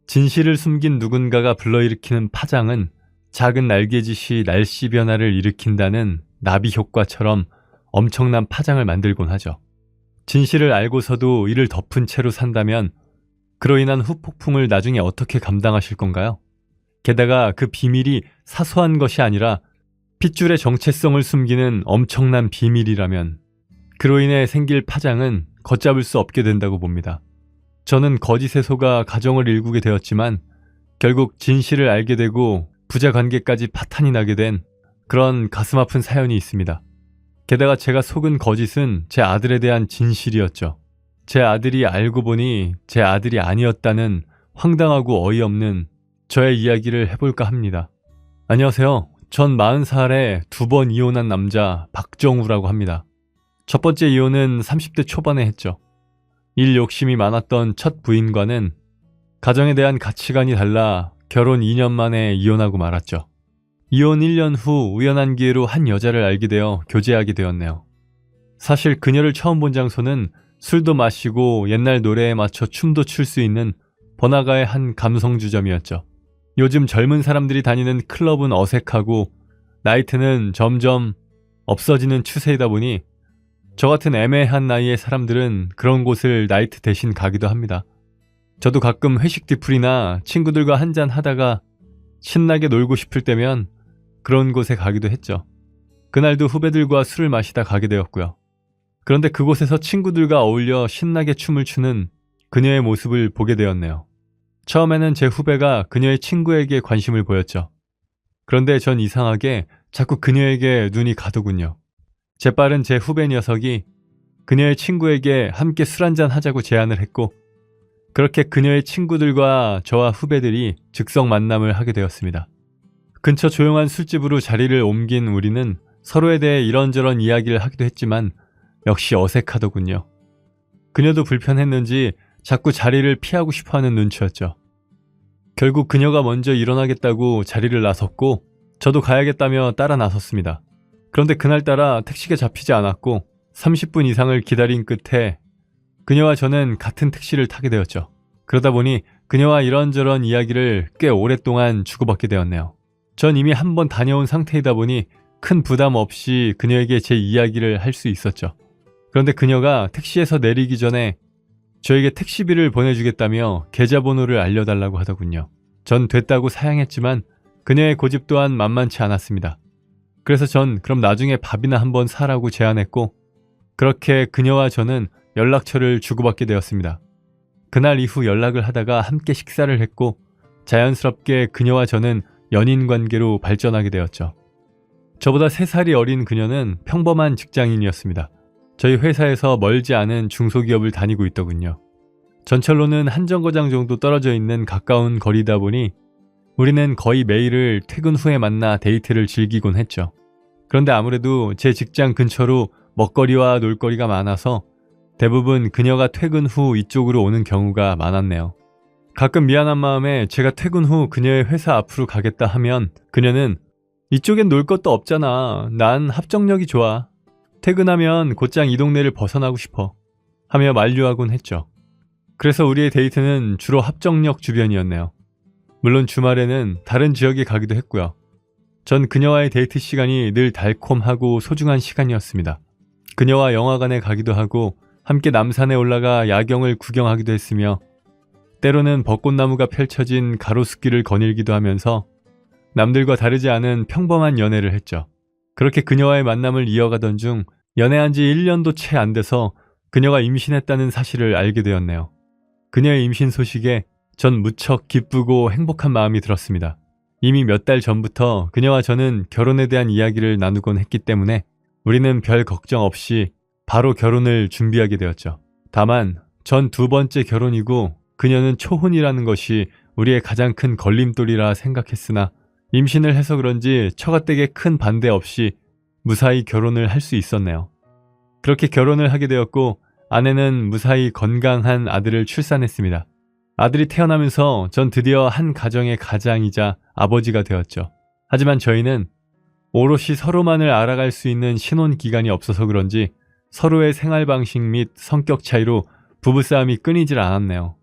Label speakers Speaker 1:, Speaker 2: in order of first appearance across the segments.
Speaker 1: 진실을 숨긴 누군가가 불러일으키는 파장은 작은 날개짓이 날씨 변화를 일으킨다는 나비 효과처럼 엄청난 파장을 만들곤 하죠. 진실을 알고서도 이를 덮은 채로 산다면 그로 인한 후폭풍을 나중에 어떻게 감당하실 건가요? 게다가 그 비밀이 사소한 것이 아니라 핏줄의 정체성을 숨기는 엄청난 비밀이라면 그로 인해 생길 파장은 걷잡을 수 없게 된다고 봅니다. 저는 거짓에 속아 가정을 일구게 되었지만 결국 진실을 알게 되고 부자 관계까지 파탄이 나게 된 그런 가슴 아픈 사연이 있습니다. 게다가 제가 속은 거짓은 제 아들에 대한 진실이었죠. 제 아들이 알고 보니 제 아들이 아니었다는 황당하고 어이없는 저의 이야기를 해볼까 합니다. 안녕하세요. 전 40살에 2번 이혼한 남자 박정우라고 합니다. 첫 번째 이혼은 30대 초반에 했죠. 일 욕심이 많았던 첫 부인과는 가정에 대한 가치관이 달라 결혼 2년 만에 이혼하고 말았죠. 이혼 1년 후 우연한 기회로 한 여자를 알게 되어 교제하게 되었네요. 사실 그녀를 처음 본 장소는 술도 마시고 옛날 노래에 맞춰 춤도 출 수 있는 번화가의 한 감성주점이었죠. 요즘 젊은 사람들이 다니는 클럽은 어색하고 나이트는 점점 없어지는 추세이다 보니 저 같은 애매한 나이의 사람들은 그런 곳을 나이트 대신 가기도 합니다. 저도 가끔 회식 뒤풀이나 친구들과 한잔 하다가 신나게 놀고 싶을 때면 그런 곳에 가기도 했죠. 그날도 후배들과 술을 마시다 가게 되었고요. 그런데 그곳에서 친구들과 어울려 신나게 춤을 추는 그녀의 모습을 보게 되었네요. 처음에는 제 후배가 그녀의 친구에게 관심을 보였죠. 그런데 전 이상하게 자꾸 그녀에게 눈이 가더군요. 재빠른 제 후배 녀석이 그녀의 친구에게 함께 술 한잔 하자고 제안을 했고 그렇게 그녀의 친구들과 저와 후배들이 즉석 만남을 하게 되었습니다. 근처 조용한 술집으로 자리를 옮긴 우리는 서로에 대해 이런저런 이야기를 하기도 했지만 역시 어색하더군요. 그녀도 불편했는지 자꾸 자리를 피하고 싶어하는 눈치였죠. 결국 그녀가 먼저 일어나겠다고 자리를 나섰고 저도 가야겠다며 따라 나섰습니다. 그런데 그날따라 택시가 잡히지 않았고 30분 이상을 기다린 끝에 그녀와 저는 같은 택시를 타게 되었죠. 그러다 보니 그녀와 이런저런 이야기를 꽤 오랫동안 주고받게 되었네요. 전 이미 한번 다녀온 상태이다 보니 큰 부담 없이 그녀에게 제 이야기를 할 수 있었죠. 그런데 그녀가 택시에서 내리기 전에 저에게 택시비를 보내주겠다며 계좌번호를 알려달라고 하더군요. 전 됐다고 사양했지만 그녀의 고집 또한 만만치 않았습니다. 그래서 전 그럼 나중에 밥이나 한번 사라고 제안했고 그렇게 그녀와 저는 연락처를 주고받게 되었습니다. 그날 이후 연락을 하다가 함께 식사를 했고 자연스럽게 그녀와 저는 연인 관계로 발전하게 되었죠. 저보다 3살이 어린 그녀는 평범한 직장인이었습니다. 저희 회사에서 멀지 않은 중소기업을 다니고 있더군요. 전철로는 한 정거장 정도 떨어져 있는 가까운 거리다 보니 우리는 거의 매일을 퇴근 후에 만나 데이트를 즐기곤 했죠. 그런데 아무래도 제 직장 근처로 먹거리와 놀거리가 많아서 대부분 그녀가 퇴근 후 이쪽으로 오는 경우가 많았네요. 가끔 미안한 마음에 제가 퇴근 후 그녀의 회사 앞으로 가겠다 하면 그녀는 이쪽엔 놀 것도 없잖아. 난 합정역이 좋아. 퇴근하면 곧장 이 동네를 벗어나고 싶어. 하며 만류하곤 했죠. 그래서 우리의 데이트는 주로 합정역 주변이었네요. 물론 주말에는 다른 지역에 가기도 했고요. 전 그녀와의 데이트 시간이 늘 달콤하고 소중한 시간이었습니다. 그녀와 영화관에 가기도 하고 함께 남산에 올라가 야경을 구경하기도 했으며 때로는 벚꽃나무가 펼쳐진 가로수길을 거닐기도 하면서 남들과 다르지 않은 평범한 연애를 했죠. 그렇게 그녀와의 만남을 이어가던 중 연애한 지 1년도 채 안 돼서 그녀가 임신했다는 사실을 알게 되었네요. 그녀의 임신 소식에 전 무척 기쁘고 행복한 마음이 들었습니다. 이미 몇 달 전부터 그녀와 저는 결혼에 대한 이야기를 나누곤 했기 때문에 우리는 별 걱정 없이 바로 결혼을 준비하게 되었죠. 다만 전 2번째 결혼이고 그녀는 초혼이라는 것이 우리의 가장 큰 걸림돌이라 생각했으나 임신을 해서 그런지 처가댁에 큰 반대 없이 무사히 결혼을 할 수 있었네요. 그렇게 결혼을 하게 되었고 아내는 무사히 건강한 아들을 출산했습니다. 아들이 태어나면서 전 드디어 한 가정의 가장이자 아버지가 되었죠. 하지만 저희는 오롯이 서로만을 알아갈 수 있는 신혼 기간이 없어서 그런지 서로의 생활 방식 및 성격 차이로 부부싸움이 끊이질 않았네요.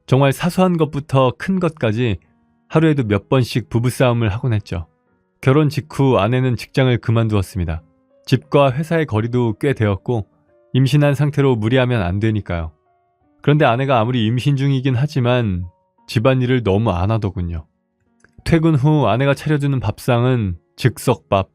Speaker 1: 정말 사소한 것부터 큰 것까지 하루에도 몇 번씩 부부싸움을 하곤 했죠. 결혼 직후 아내는 직장을 그만두었습니다. 집과 회사의 거리도 꽤 되었고 임신한 상태로 무리하면 안 되니까요. 그런데 아내가 아무리 임신 중이긴 하지만 집안일을 너무 안 하더군요. 퇴근 후 아내가 차려주는 밥상은 즉석밥,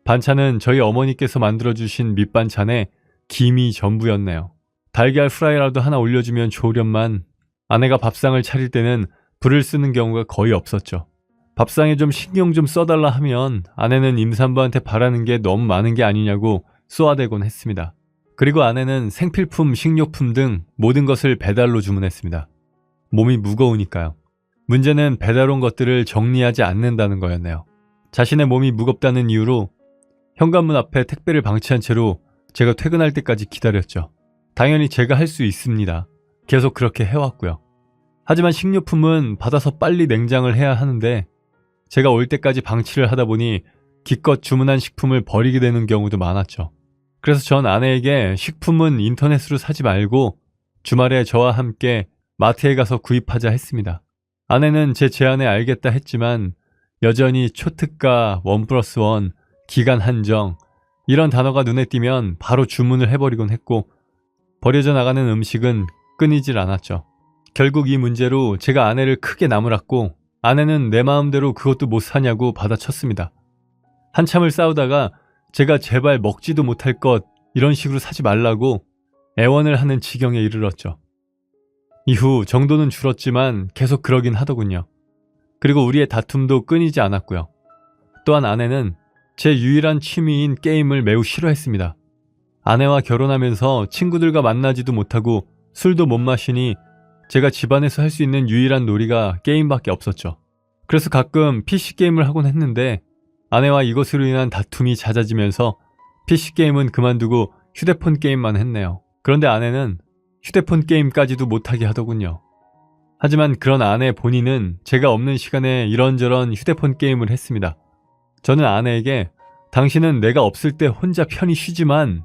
Speaker 1: 반찬은 저희 어머니께서 만들어주신 밑반찬에 김이 전부였네요. 달걀 후라이라도 하나 올려주면 좋으련만 아내가 밥상을 차릴 때는 불을 쓰는 경우가 거의 없었죠. 밥상에 좀 신경 좀 써달라 하면 아내는 임산부한테 바라는 게 너무 많은 게 아니냐고 쏘아대곤 했습니다. 그리고 아내는 생필품, 식료품 등 모든 것을 배달로 주문했습니다. 몸이 무거우니까요. 문제는 배달 온 것들을 정리하지 않는다는 거였네요. 자신의 몸이 무겁다는 이유로 현관문 앞에 택배를 방치한 채로 제가 퇴근할 때까지 기다렸죠. 당연히 제가 할 수 있습니다. 계속 그렇게 해왔고요. 하지만 식료품은 받아서 빨리 냉장을 해야 하는데 제가 올 때까지 방치를 하다 보니 기껏 주문한 식품을 버리게 되는 경우도 많았죠. 그래서 전 아내에게 식품은 인터넷으로 사지 말고 주말에 저와 함께 마트에 가서 구입하자 했습니다. 아내는 제 제안에 알겠다 했지만 여전히 초특가, 1+1, 기간 한정 이런 단어가 눈에 띄면 바로 주문을 해버리곤 했고 버려져 나가는 음식은 끊이질 않았죠. 결국 이 문제로 제가 아내를 크게 나무랐고 아내는 내 마음대로 그것도 못 사냐고 받아쳤습니다. 한참을 싸우다가 제가 제발 먹지도 못할 것 이런 식으로 사지 말라고 애원을 하는 지경에 이르렀죠. 이후 정도는 줄었지만 계속 그러긴 하더군요. 그리고 우리의 다툼도 끊이지 않았고요. 또한 아내는 제 유일한 취미인 게임을 매우 싫어했습니다. 아내와 결혼하면서 친구들과 만나지도 못하고 술도 못 마시니 제가 집안에서 할 수 있는 유일한 놀이가 게임밖에 없었죠. 그래서 가끔 PC게임을 하곤 했는데 아내와 이것으로 인한 다툼이 잦아지면서 PC게임은 그만두고 휴대폰 게임만 했네요. 그런데 아내는 휴대폰 게임까지도 못하게 하더군요. 하지만 그런 아내 본인은 제가 없는 시간에 이런저런 휴대폰 게임을 했습니다. 저는 아내에게 당신은 내가 없을 때 혼자 편히 쉬지만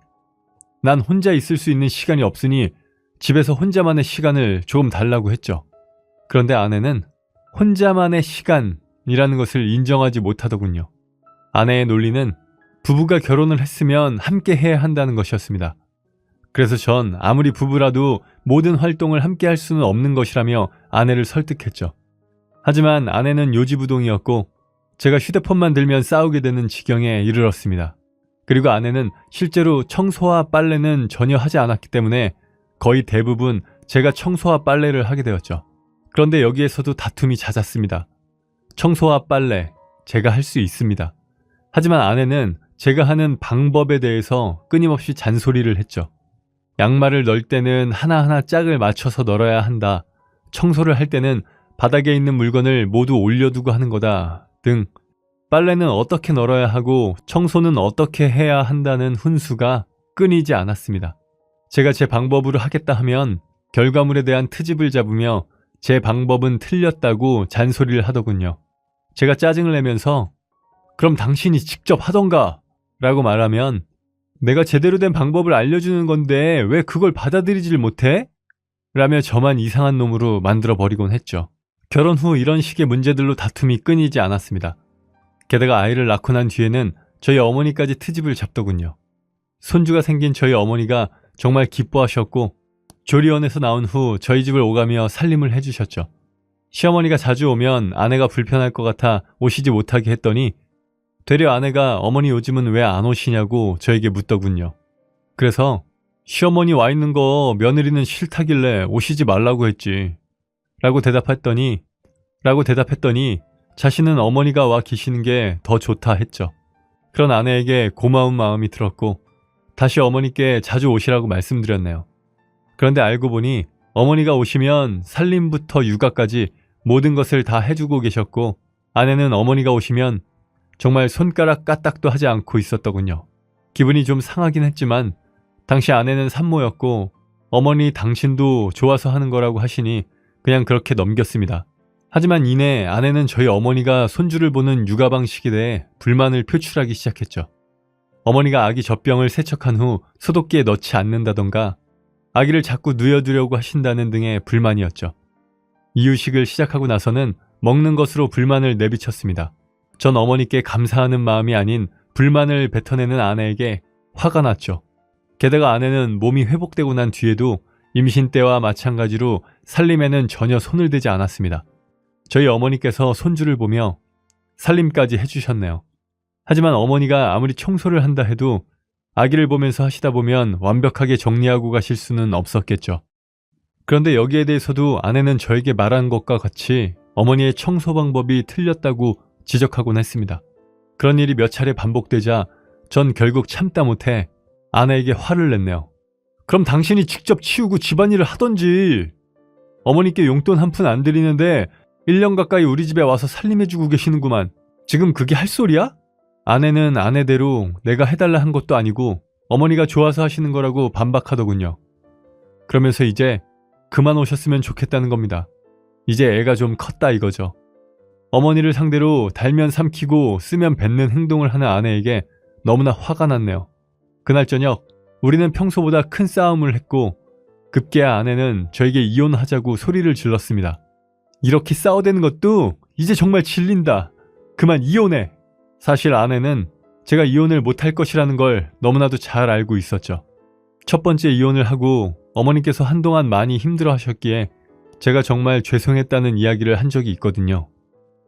Speaker 1: 난 혼자 있을 수 있는 시간이 없으니 집에서 혼자만의 시간을 조금 달라고 했죠. 그런데 아내는 혼자만의 시간이라는 것을 인정하지 못하더군요. 아내의 논리는 부부가 결혼을 했으면 함께 해야 한다는 것이었습니다. 그래서 전 아무리 부부라도 모든 활동을 함께 할 수는 없는 것이라며 아내를 설득했죠. 하지만 아내는 요지부동이었고 제가 휴대폰만 들면 싸우게 되는 지경에 이르렀습니다. 그리고 아내는 실제로 청소와 빨래는 전혀 하지 않았기 때문에 거의 대부분 제가 청소와 빨래를 하게 되었죠. 그런데 여기에서도 다툼이 잦았습니다. 청소와 빨래, 제가 할 수 있습니다. 하지만 아내는 제가 하는 방법에 대해서 끊임없이 잔소리를 했죠. 양말을 널 때는 하나하나 짝을 맞춰서 널어야 한다. 청소를 할 때는 바닥에 있는 물건을 모두 올려두고 하는 거다. 등 빨래는 어떻게 널어야 하고 청소는 어떻게 해야 한다는 훈수가 끊이지 않았습니다. 제가 제 방법으로 하겠다 하면 결과물에 대한 트집을 잡으며 제 방법은 틀렸다고 잔소리를 하더군요. 제가 짜증을 내면서 그럼 당신이 직접 하던가 라고 말하면 내가 제대로 된 방법을 알려주는 건데 왜 그걸 받아들이질 못해? 라며 저만 이상한 놈으로 만들어버리곤 했죠. 결혼 후 이런 식의 문제들로 다툼이 끊이지 않았습니다. 게다가 아이를 낳고 난 뒤에는 저희 어머니까지 트집을 잡더군요. 손주가 생긴 저희 어머니가 정말 기뻐하셨고 조리원에서 나온 후 저희 집을 오가며 살림을 해주셨죠. 시어머니가 자주 오면 아내가 불편할 것 같아 오시지 못하게 했더니 되려 아내가 어머니 요즘은 왜 안 오시냐고 저에게 묻더군요. 그래서 시어머니 와 있는 거 며느리는 싫다길래 오시지 말라고 했지 라고 대답했더니 자신은 어머니가 와 계시는 게 더 좋다 했죠. 그런 아내에게 고마운 마음이 들었고 다시 어머니께 자주 오시라고 말씀드렸네요. 그런데 알고 보니 어머니가 오시면 살림부터 육아까지 모든 것을 다 해주고 계셨고 아내는 어머니가 오시면 정말 손가락 까딱도 하지 않고 있었더군요. 기분이 좀 상하긴 했지만 당시 아내는 산모였고 어머니 당신도 좋아서 하는 거라고 하시니 그냥 그렇게 넘겼습니다. 하지만 이내 아내는 저희 어머니가 손주를 보는 육아 방식에 대해 불만을 표출하기 시작했죠. 어머니가 아기 젖병을 세척한 후 소독기에 넣지 않는다던가 아기를 자꾸 누여두려고 하신다는 등의 불만이었죠. 이유식을 시작하고 나서는 먹는 것으로 불만을 내비쳤습니다. 전 어머니께 감사하는 마음이 아닌 불만을 뱉어내는 아내에게 화가 났죠. 게다가 아내는 몸이 회복되고 난 뒤에도 임신 때와 마찬가지로 살림에는 전혀 손을 대지 않았습니다. 저희 어머니께서 손주를 보며 살림까지 해주셨네요. 하지만 어머니가 아무리 청소를 한다 해도 아기를 보면서 하시다 보면 완벽하게 정리하고 가실 수는 없었겠죠. 그런데 여기에 대해서도 아내는 저에게 말한 것과 같이 어머니의 청소 방법이 틀렸다고 지적하곤 했습니다. 그런 일이 몇 차례 반복되자 전 결국 참다 못해 아내에게 화를 냈네요. 그럼 당신이 직접 치우고 집안일을 하던지. 어머니께 용돈 한 푼 안 드리는데 1년 가까이 우리 집에 와서 살림해주고 계시는구만. 지금 그게 할 소리야? 아내는 아내대로 내가 해달라 한 것도 아니고 어머니가 좋아서 하시는 거라고 반박하더군요. 그러면서 이제 그만 오셨으면 좋겠다는 겁니다. 이제 애가 좀 컸다 이거죠. 어머니를 상대로 달면 삼키고 쓰면 뱉는 행동을 하는 아내에게 너무나 화가 났네요. 그날 저녁 우리는 평소보다 큰 싸움을 했고 급기야 아내는 저에게 이혼하자고 소리를 질렀습니다. 이렇게 싸워대는 것도 이제 정말 질린다. 그만 이혼해. 사실 아내는 제가 이혼을 못할 것이라는 걸 너무나도 잘 알고 있었죠. 첫 번째 이혼을 하고 어머니께서 한동안 많이 힘들어 하셨기에 제가 정말 죄송했다는 이야기를 한 적이 있거든요.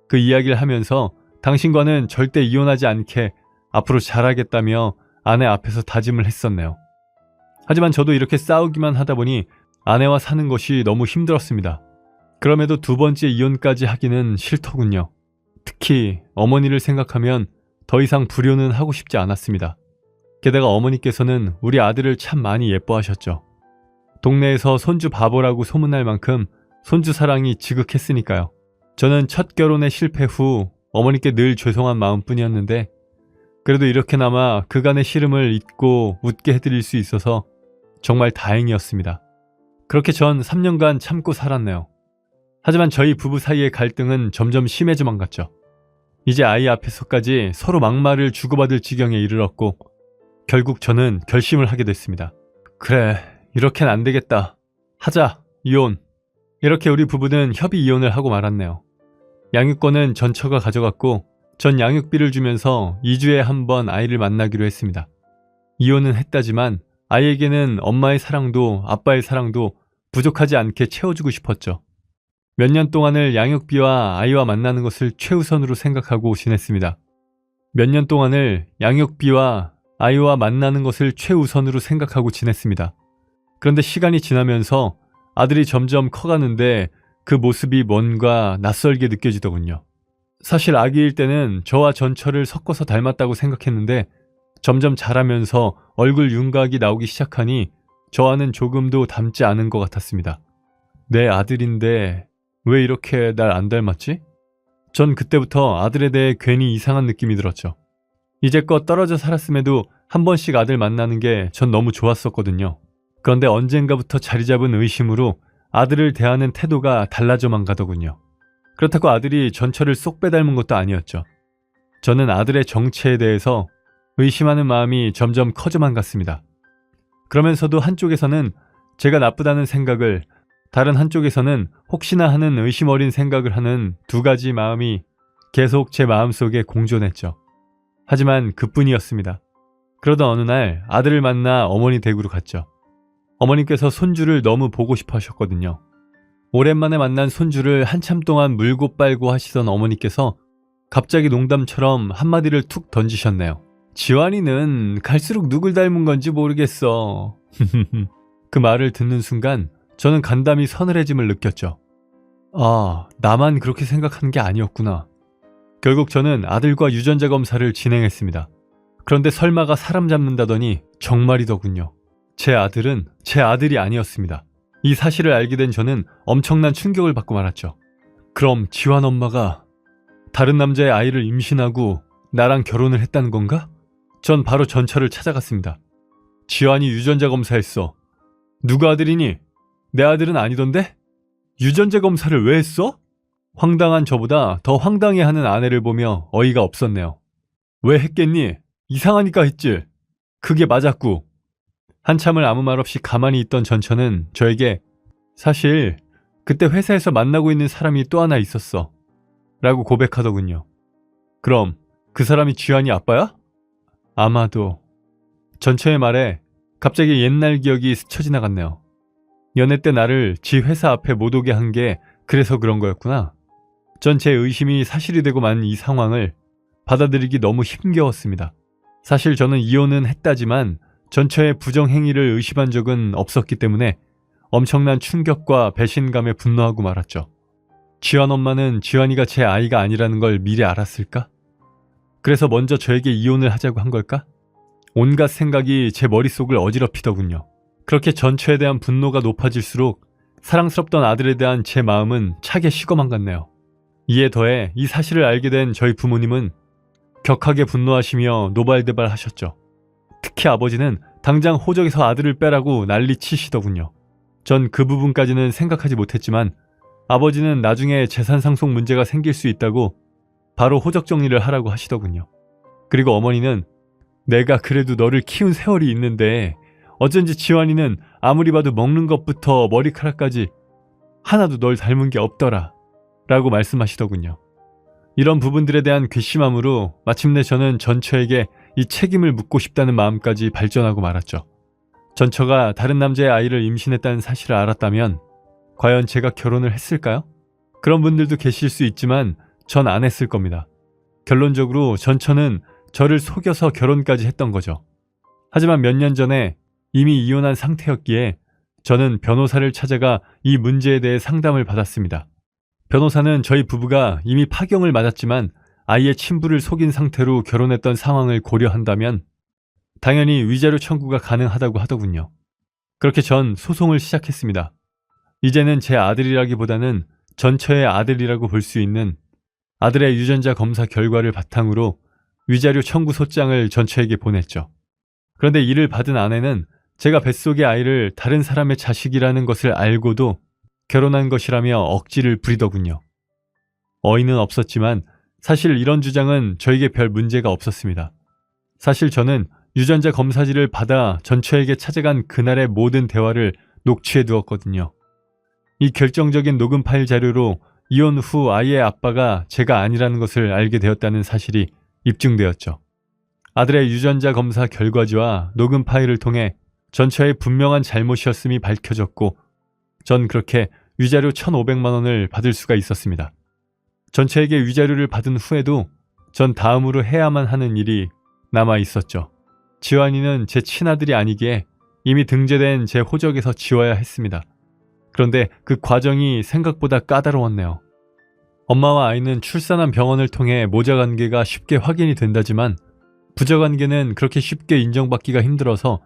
Speaker 1: 그 이야기를 하면서 당신과는 절대 이혼하지 않게 앞으로 잘하겠다며 아내 앞에서 다짐을 했었네요. 하지만 저도 이렇게 싸우기만 하다 보니 아내와 사는 것이 너무 힘들었습니다. 그럼에도 두 번째 이혼까지 하기는 싫더군요. 특히 어머니를 생각하면 더 이상 불효는 하고 싶지 않았습니다. 게다가 어머니께서는 우리 아들을 참 많이 예뻐하셨죠. 동네에서 손주 바보라고 소문날 만큼 손주 사랑이 지극했으니까요. 저는 첫 결혼의 실패 후 어머니께 늘 죄송한 마음뿐이었는데 그래도 이렇게나마 그간의 시름을 잊고 웃게 해드릴 수 있어서 정말 다행이었습니다. 그렇게 전 3년간 참고 살았네요. 하지만 저희 부부 사이의 갈등은 점점 심해져만 갔죠. 이제 아이 앞에서까지 서로 막말을 주고받을 지경에 이르렀고 결국 저는 결심을 하게 됐습니다. 그래, 이렇게는 안 되겠다. 하자, 이혼. 이렇게 우리 부부는 협의 이혼을 하고 말았네요. 양육권은 전 처가 가져갔고 전 양육비를 주면서 2주에 한 번 아이를 만나기로 했습니다. 이혼은 했다지만 아이에게는 엄마의 사랑도 아빠의 사랑도 부족하지 않게 채워주고 싶었죠. 몇 년 동안을 양육비와 아이와 만나는 것을 최우선으로 생각하고 지냈습니다. 몇 년 동안을 양육비와 아이와 만나는 것을 최우선으로 생각하고 지냈습니다. 그런데 시간이 지나면서 아들이 점점 커가는데 그 모습이 뭔가 낯설게 느껴지더군요. 사실 아기일 때는 저와 전처를 섞어서 닮았다고 생각했는데 점점 자라면서 얼굴 윤곽이 나오기 시작하니 저와는 조금도 닮지 않은 것 같았습니다. 내 아들인데 왜 이렇게 날 안 닮았지? 전 그때부터 아들에 대해 괜히 이상한 느낌이 들었죠. 이제껏 떨어져 살았음에도 한 번씩 아들 만나는 게 전 너무 좋았었거든요. 그런데 언젠가부터 자리 잡은 의심으로 아들을 대하는 태도가 달라져만 가더군요. 그렇다고 아들이 전처를 쏙 빼닮은 것도 아니었죠. 저는 아들의 정체에 대해서 의심하는 마음이 점점 커져만 갔습니다. 그러면서도 한쪽에서는 제가 나쁘다는 생각을, 다른 한쪽에서는 혹시나 하는 의심 어린 생각을 하는 두 가지 마음이 계속 제 마음속에 공존했죠. 하지만 그뿐이었습니다. 그러던 어느 날 아들을 만나 어머니 댁으로 갔죠. 어머니께서 손주를 너무 보고 싶어 하셨거든요. 오랜만에 만난 손주를 한참 동안 물고 빨고 하시던 어머니께서 갑자기 농담처럼 한마디를 툭 던지셨네요. 지환이는 갈수록 누굴 닮은 건지 모르겠어. 그 말을 듣는 순간 저는 간담이 서늘해짐을 느꼈죠. 아, 나만 그렇게 생각하는 게 아니었구나. 결국 저는 아들과 유전자 검사를 진행했습니다. 그런데 설마가 사람 잡는다더니 정말이더군요. 제 아들은 제 아들이 아니었습니다. 이 사실을 알게 된 저는 엄청난 충격을 받고 말았죠. 그럼 지환 엄마가 다른 남자의 아이를 임신하고 나랑 결혼을 했다는 건가? 전 바로 전처를 찾아갔습니다. 지환이 유전자 검사했어. 누가 아들이니? 내 아들은 아니던데? 유전자 검사를 왜 했어? 황당한 저보다 더 황당해하는 아내를 보며 어이가 없었네요. 왜 했겠니? 이상하니까 했지. 그게 맞았고. 한참을 아무 말 없이 가만히 있던 전처는 저에게 사실 그때 회사에서 만나고 있는 사람이 또 하나 있었어. 라고 고백하더군요. 그럼 그 사람이 지환이 아빠야? 아마도. 전처의 말에 갑자기 옛날 기억이 스쳐 지나갔네요. 연애 때 나를 지 회사 앞에 못 오게 한 게 그래서 그런 거였구나. 전 제 의심이 사실이 되고 만 이 상황을 받아들이기 너무 힘겨웠습니다. 사실 저는 이혼은 했다지만 전처의 부정행위를 의심한 적은 없었기 때문에 엄청난 충격과 배신감에 분노하고 말았죠. 지환 엄마는 지환이가 제 아이가 아니라는 걸 미리 알았을까? 그래서 먼저 저에게 이혼을 하자고 한 걸까? 온갖 생각이 제 머릿속을 어지럽히더군요. 그렇게 전처에 대한 분노가 높아질수록 사랑스럽던 아들에 대한 제 마음은 차게 식어만 갔네요. 이에 더해 이 사실을 알게 된 저희 부모님은 격하게 분노하시며 노발대발 하셨죠. 특히 아버지는 당장 호적에서 아들을 빼라고 난리 치시더군요. 전 그 부분까지는 생각하지 못했지만 아버지는 나중에 재산 상속 문제가 생길 수 있다고 바로 호적 정리를 하라고 하시더군요. 그리고 어머니는 내가 그래도 너를 키운 세월이 있는데 어쩐지 지환이는 아무리 봐도 먹는 것부터 머리카락까지 하나도 널 닮은 게 없더라 라고 말씀하시더군요. 이런 부분들에 대한 괘씸함으로 마침내 저는 전처에게 이 책임을 묻고 싶다는 마음까지 발전하고 말았죠. 전처가 다른 남자의 아이를 임신했다는 사실을 알았다면 과연 제가 결혼을 했을까요? 그런 분들도 계실 수 있지만 전 안 했을 겁니다. 결론적으로 전처는 저를 속여서 결혼까지 했던 거죠. 하지만 몇 년 전에 이미 이혼한 상태였기에 저는 변호사를 찾아가 이 문제에 대해 상담을 받았습니다. 변호사는 저희 부부가 이미 파경을 맞았지만 아이의 친부를 속인 상태로 결혼했던 상황을 고려한다면 당연히 위자료 청구가 가능하다고 하더군요. 그렇게 전 소송을 시작했습니다. 이제는 제 아들이라기보다는 전처의 아들이라고 볼 수 있는 아들의 유전자 검사 결과를 바탕으로 위자료 청구 소장을 전처에게 보냈죠. 그런데 이를 받은 아내는 제가 뱃속의 아이를 다른 사람의 자식이라는 것을 알고도 결혼한 것이라며 억지를 부리더군요. 어이는 없었지만 사실 이런 주장은 저에게 별 문제가 없었습니다. 사실 저는 유전자 검사지를 받아 전처에게 찾아간 그날의 모든 대화를 녹취해 두었거든요. 이 결정적인 녹음 파일 자료로 이혼 후 아이의 아빠가 제가 아니라는 것을 알게 되었다는 사실이 입증되었죠. 아들의 유전자 검사 결과지와 녹음 파일을 통해 전처의 분명한 잘못이었음이 밝혀졌고 전 그렇게 위자료 1,500만 원을 받을 수가 있었습니다. 전처에게 위자료를 받은 후에도 전 다음으로 해야만 하는 일이 남아 있었죠. 지환이는 제 친아들이 아니기에 이미 등재된 제 호적에서 지워야 했습니다. 그런데 그 과정이 생각보다 까다로웠네요. 엄마와 아이는 출산한 병원을 통해 모자관계가 쉽게 확인이 된다지만 부자관계는 그렇게 쉽게 인정받기가 힘들어서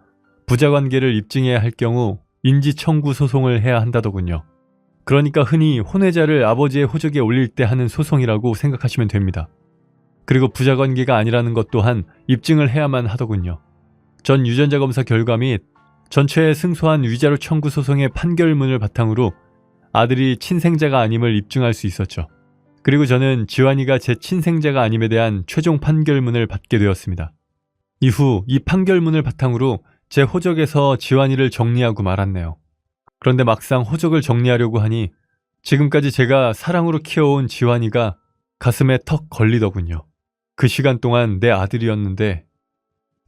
Speaker 1: 부자관계를 입증해야 할 경우 인지청구 소송을 해야 한다더군요. 그러니까 흔히 혼외자를 아버지의 호적에 올릴 때 하는 소송이라고 생각하시면 됩니다. 그리고 부자관계가 아니라는 것 또한 입증을 해야만 하더군요. 전 유전자 검사 결과 및 전처에 승소한 위자료 청구 소송의 판결문을 바탕으로 아들이 친생자가 아님을 입증할 수 있었죠. 그리고 저는 지환이가 제 친생자가 아님에 대한 최종 판결문을 받게 되었습니다. 이후 이 판결문을 바탕으로 제 호적에서 지환이를 정리하고 말았네요. 그런데 막상 호적을 정리하려고 하니 지금까지 제가 사랑으로 키워온 지환이가 가슴에 턱 걸리더군요. 그 시간 동안 내 아들이었는데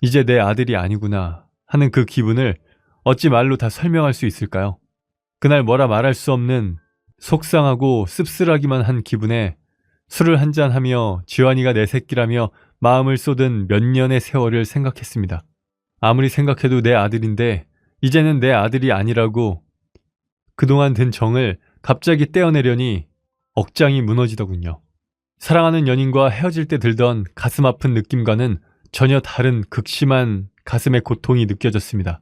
Speaker 1: 이제 내 아들이 아니구나 하는 그 기분을 어찌 말로 다 설명할 수 있을까요? 그날 뭐라 말할 수 없는 속상하고 씁쓸하기만 한 기분에 술을 한잔하며 지환이가 내 새끼라며 마음을 쏟은 몇 년의 세월을 생각했습니다. 아무리 생각해도 내 아들인데 이제는 내 아들이 아니라고 그동안 든 정을 갑자기 떼어내려니 억장이 무너지더군요. 사랑하는 연인과 헤어질 때 들던 가슴 아픈 느낌과는 전혀 다른 극심한 가슴의 고통이 느껴졌습니다.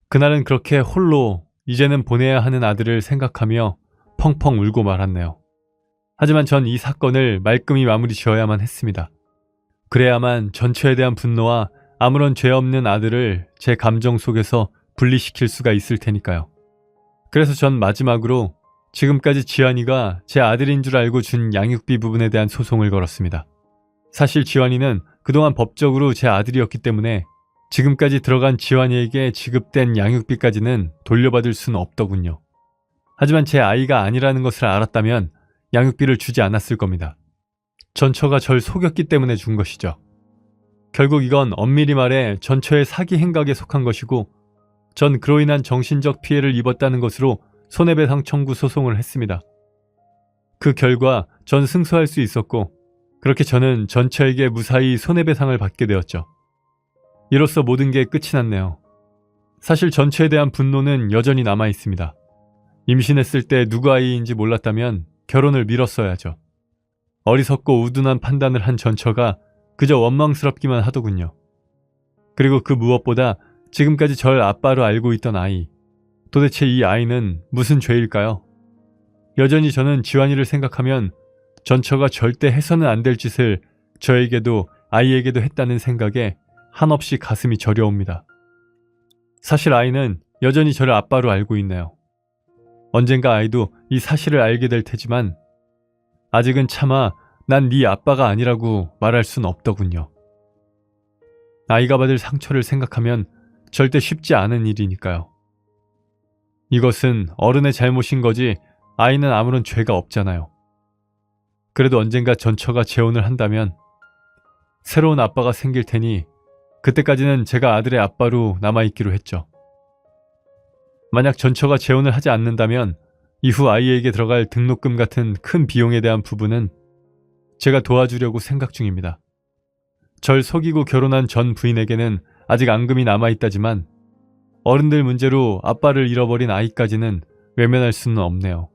Speaker 1: 그날은 그렇게 홀로 이제는 보내야 하는 아들을 생각하며 펑펑 울고 말았네요. 하지만 전 이 사건을 말끔히 마무리 지어야만 했습니다. 그래야만 전처에 대한 분노와 아무런 죄 없는 아들을 제 감정 속에서 분리시킬 수가 있을 테니까요. 그래서 전 마지막으로 지금까지 지환이가 제 아들인 줄 알고 준 양육비 부분에 대한 소송을 걸었습니다. 사실 지환이는 그동안 법적으로 제 아들이었기 때문에 지금까지 들어간 지환이에게 지급된 양육비까지는 돌려받을 수는 없더군요. 하지만 제 아이가 아니라는 것을 알았다면 양육비를 주지 않았을 겁니다. 전처가 절 속였기 때문에 준 것이죠. 결국 이건 엄밀히 말해 전처의 사기 행각에 속한 것이고 전 그로 인한 정신적 피해를 입었다는 것으로 손해배상 청구 소송을 했습니다. 그 결과 전 승소할 수 있었고 그렇게 저는 전처에게 무사히 손해배상을 받게 되었죠. 이로써 모든 게 끝이 났네요. 사실 전처에 대한 분노는 여전히 남아 있습니다. 임신했을 때 누구 아이인지 몰랐다면 결혼을 미뤘어야죠. 어리석고 우둔한 판단을 한 전처가 그저 원망스럽기만 하더군요. 그리고 그 무엇보다 지금까지 절 아빠로 알고 있던 아이, 도대체 이 아이는 무슨 죄일까요? 여전히 저는 지환이를 생각하면 전처가 절대 해서는 안 될 짓을 저에게도 아이에게도 했다는 생각에 한없이 가슴이 저려옵니다. 사실 아이는 여전히 저를 아빠로 알고 있네요. 언젠가 아이도 이 사실을 알게 될 테지만 아직은 차마 난 네 아빠가 아니라고 말할 순 없더군요. 아이가 받을 상처를 생각하면 절대 쉽지 않은 일이니까요. 이것은 어른의 잘못인 거지 아이는 아무런 죄가 없잖아요. 그래도 언젠가 전처가 재혼을 한다면 새로운 아빠가 생길 테니 그때까지는 제가 아들의 아빠로 남아있기로 했죠. 만약 전처가 재혼을 하지 않는다면 이후 아이에게 들어갈 등록금 같은 큰 비용에 대한 부분은 제가 도와주려고 생각 중입니다. 절 속이고 결혼한 전 부인에게는 아직 앙금이 남아있다지만 어른들 문제로 아빠를 잃어버린 아이까지는 외면할 수는 없네요.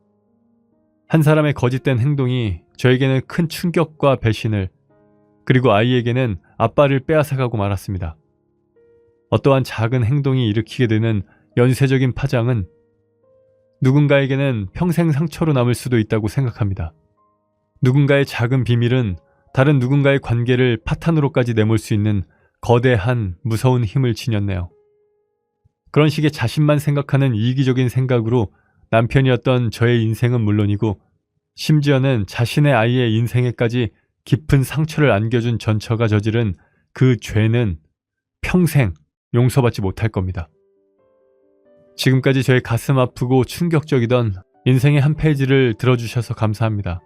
Speaker 1: 한 사람의 거짓된 행동이 저에게는 큰 충격과 배신을, 그리고 아이에게는 아빠를 빼앗아가고 말았습니다. 어떠한 작은 행동이 일으키게 되는 연쇄적인 파장은 누군가에게는 평생 상처로 남을 수도 있다고 생각합니다. 누군가의 작은 비밀은 다른 누군가의 관계를 파탄으로까지 내몰 수 있는 거대한 무서운 힘을 지녔네요. 그런 식의 자신만 생각하는 이기적인 생각으로 남편이었던 저의 인생은 물론이고 심지어는 자신의 아이의 인생에까지 깊은 상처를 안겨준 전처가 저지른 그 죄는 평생 용서받지 못할 겁니다. 지금까지 저의 가슴 아프고 충격적이던 인생의 한 페이지를 들어주셔서 감사합니다.